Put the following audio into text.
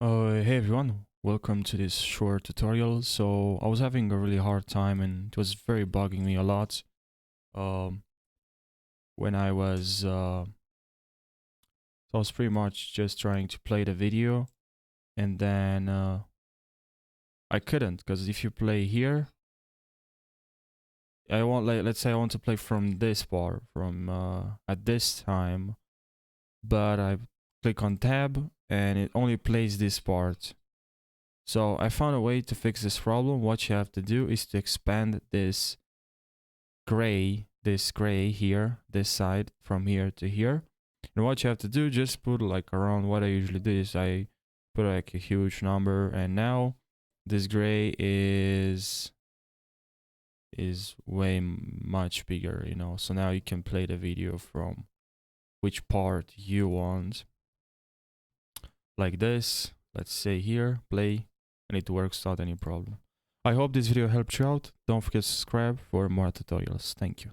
Hey everyone, welcome to this short tutorial. So I was having a really hard time and it was very bugging me a lot um, when I was pretty much just trying to play the video and then I couldn't because if you play here, let's say I want to play from this part from at this time, but I click on tab and it only plays this part. So I found a way to fix this problem. What you have to do is to expand this gray here, this side from here to here. And what you have to do, just put like around what I usually do is I put like a huge number, and now this gray is way much bigger, you know. So now you can play the video from which part you want, like this. Let's say here, play, and it works without any problem. I hope this video helped you out. Don't forget to subscribe for more tutorials. Thank you.